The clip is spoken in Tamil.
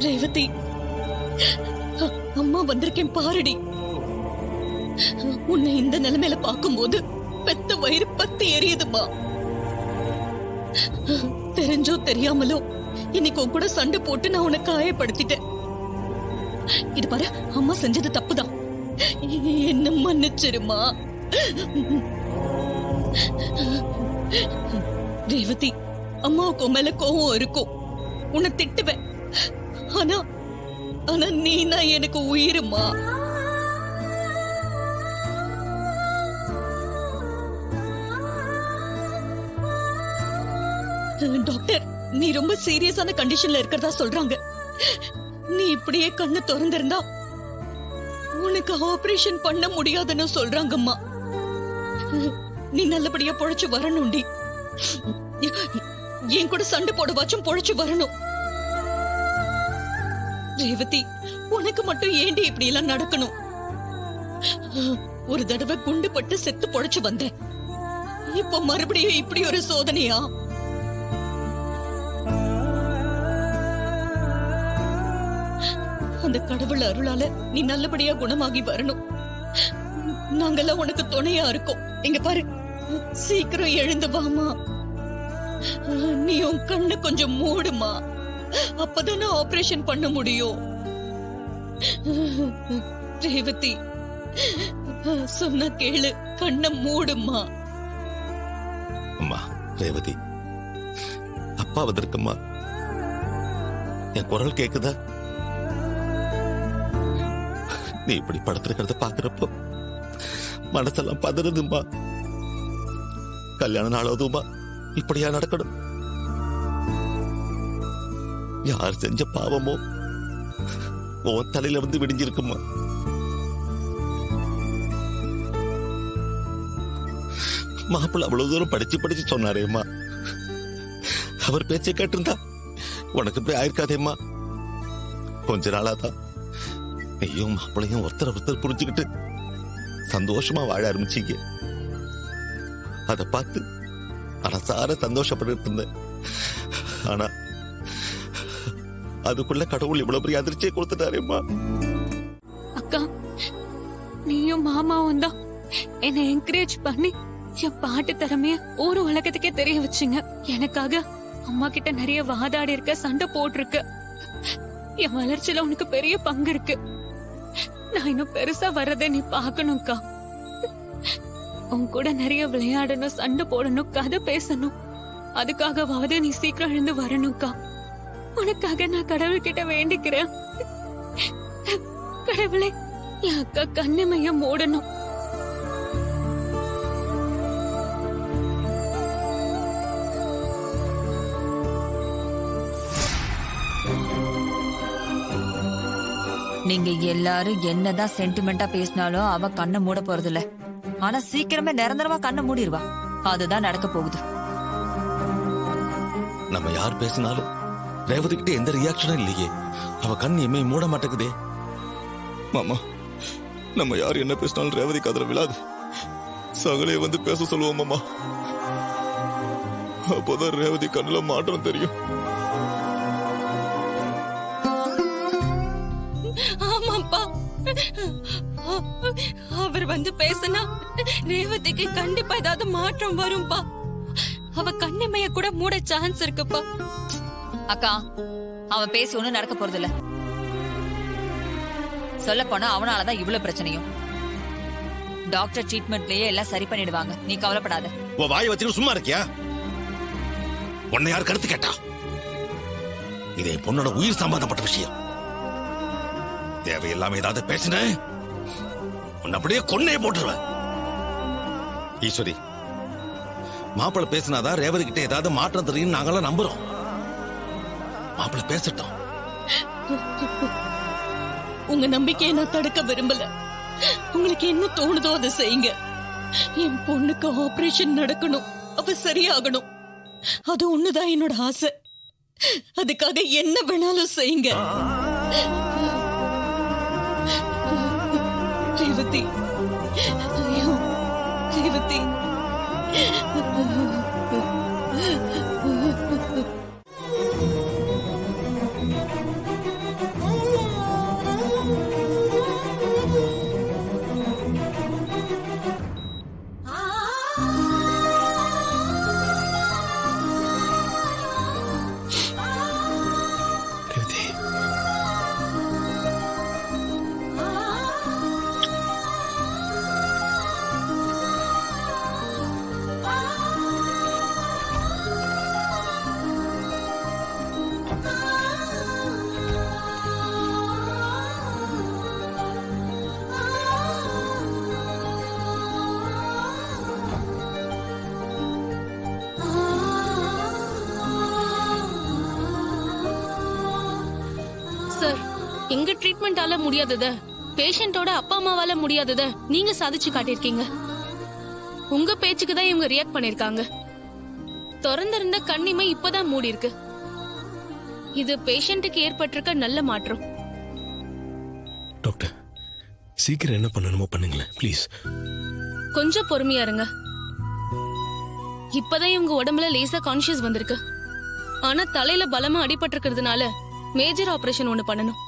ரேவதி, அம்மா வந்திருக்கேன் பாருடி. உன்னை இந்த நிலைமையில பார்க்கும்போது பெத்த வயிறு பத்தி எரியுதுமா. தெரிஞ்சோ தெரியாமலோ இன்னைக்கு உன் கூட சண்டை போட்டு நான் உன்னை காயப்படுத்திட்டேன். இது பாரு, அம்மா செஞ்சது தப்புதான், என்ன மன்னிச்சிருமா. ரேவதி, அம்மாவுக்கு மேல கோவம் இருக்கும், உன்னை திட்டுவேன். ஆனா ஆனா நீனா எனக்கு உயிருமா. டாக்டர், நீ ரொம்ப சீரியஸான கண்டிஷன்ல இருக்கிறதா சொல்றாங்க. நீ இப்படியே கண்ணு திறந்திருந்தா உனக்கு ஆபரேஷன் பண்ண முடியாதுன்னு சொல்றாங்கம்மா. நீ நல்லபடியா பொழைச்சு வரணும்டி. என் கூட சண்டை போடவாச்சும் பொழைச்சு வரணும். ரேவதி, உனக்கு மட்டும் ஏண்டி இப்படி எல்லாம் நடக்கணும்? ஒரு தடவை குண்டு பட்டு செத்து பொழைச்சு வந்தேன், இப்ப மறுபடியும் இப்படி ஒரு சோதனையா? அந்த கடவுள் அருளால நீ நல்லபடியா குணமாகி வரணும். நாங்கெல்லாம் உனக்கு துணையா இருக்கோம். இங்க பாரு, சீக்கிரம் எழுந்து வாமா. நீ உன் கண்ணு கொஞ்சம் மூடுமா, அப்பதானே ஆபரேஷன் பண்ண முடியும். ரேவதி, சொன்ன கேளு, கண்ணை மூடுமா. அம்மா ரேவதி, அப்பா வந்திருக்கம்மா. என் குரல் கேக்குதா? நீ இப்படி படுத்திருக்கிறத பாக்குறப்போ மனசெல்லாம் பதறுதுமா. கல்யாண நாளாவதுமா இப்படியா நடக்கணும்? யார் செஞ்ச பாவமோ உன் தலையில வந்து விடிஞ்சிருக்குமா. மாப்பிள்ள அவ்வளவு தூரம் படிச்சு சொன்னாரேம்மா, அவர் பேச்சை கேட்டிருந்தா உனக்கு இப்படி ஆயிருக்காதேம்மா. கொஞ்ச நாளாதான் நீயும் மாப்பிளையும் ஒருத்தர் புரிஞ்சுக்கிட்டு சந்தோஷமா வாழ ஆரம்பிச்சீங்க. அத பார்த்து மனசார சந்தோஷப்பட்டு இருந்தேன். ஆனா அதுக்குள்ள கடவுள் இவ்வளவு பெரிய அதிர்ச்சியை கொடுத்துட்டாரேம்மா. அக்கா, நீயும் மாமாவும் தான் என்னை என்கரேஜ் பண்ணி என் பாட்டு திறமைய ஊர் உலகத்துக்கே தெரிய வச்சுங்க. எனக்காக அம்மா கிட்ட நிறைய வாதாடி இருக்க, சண்டை போட்டிருக்க. என் வளர்ச்சியில உனக்கு பெரிய பங்கு இருக்கு. நான் இன்னும் பெருசா வர்றதை நீ பாக்கணும்க்கா. உன் கூட நிறைய விளையாடணும், சண்டை போடணும், கதை பேசணும். அதுக்காகவாவது நீ சீக்கிரம் எழுந்து வரணும்க்கா. உனக்காக நான் கடவுள்கிட்ட வேண்டிக்கிறேன். கடவுளே, என் அக்கா கண்ணிமைய மூடணும். நீங்க எல்லாரும் என்னதான் சென்டிமெண்டா பேசினாலும் அவ கண்ணை மூட போறது இல்ல. ஆனா சீக்கிரமே நிரந்தரமா கண்ணை மூடிடுவா. அதுதான் நடக்க போகுது. நம்ம யார் பேசினாலும் ரேவதி கிட்ட எந்த ரியாக்ஷனும் இல்லையே. அவ கண் எம்மை மூட மாட்டேங்குதே. மாமா, நம்ம யார் என்ன பேசினாலும் ரேவதி காதுல விழாது. சகலைய வந்து பேச சொல்லுவோம் மாமா. அப்போதான் ரேவதி கண்ணுல மாற்றம் தெரியும். ஆமாப்பா, அவர் வந்து பேசினா ரேவதிக்கு கண்டிப்பா ஏதாவது மாற்றம் வரும்பா. அவ கண்ணிமைய கூட மூட சான்ஸ் இருக்குப்பா. அக்கா, அவன் பேசி ஒண்ணும் நடக்க போறது இல்ல. சொல்ல போனா அவனாலதான் இவ்வளவு பிரச்சனையும். டாக்டர் ட்ரீட்மெண்ட்லயே எல்லாம் சரி பண்ணிடுவாங்க, நீ கவலைப்படாத. உன் வாயை வச்சுட்டு சும்மா இருக்கியா? உன்னை யார் கருத்து கேட்டா? இது என் பொண்ணோட உயிர் சம்பந்தப்பட்ட விஷயம். தேவையில்லாம ஏதாவது பேசின உன்னை அப்படியே கொன்னே போட்டுருவேன். ஈஸ்வரி, மாப்பிள்ள பேசினாதான் ரேவதி கிட்ட ஏதாவது மாற்றம் தெரியும் நாங்களாம் நம்புறோம். மாப்பிள்ள பேசட்டும். உங்க நம்பிக்கையை நான் தடுக்க விரும்பல. உங்களுக்கு என்ன தோணுதோ அதை செய்யுங்க. என் பொண்ணுக்கு ஆபரேஷன் நடக்கணும், அவ சரியாகணும். அது ஒண்ணுதான் என்னோட ஆசை. அதுக்காக என்ன வேணாலும் செய்யுங்க. ரேவதி, ஐயோ ரேவதி. எங்க ட்ரீட்மெண்டால முடியாதத பேஷண்டோட அப்பா அம்மாவால முடியாதத நீங்க சாதிச்சு காட்டியிருக்கீங்க. உங்க பேச்சுக்கு தான் இவங்க ரியாக்ட் பண்ணிருக்காங்க. திறந்திருந்த கண்ணிமை இப்பதான் மூடி இருக்கு. இது பேஷண்ட்டுக்கு ஏற்பட்டிருக்க நல்ல மாற்றம். டாக்டர் சீக்கிரம் என்ன பண்ணணுமோ பண்ணுங்களேன் ப்ளீஸ். கொஞ்சம் பொறுமையா இருங்க. இப்பதான் இவங்க உடம்புல லேசா கான்ஷியஸ் வந்திருக்கு. ஆனா தலையில பலமா அடிபட்டிருக்கிறதுனால மேஜர் ஆபரேஷன் ஒண்ணு பண்ணணும்.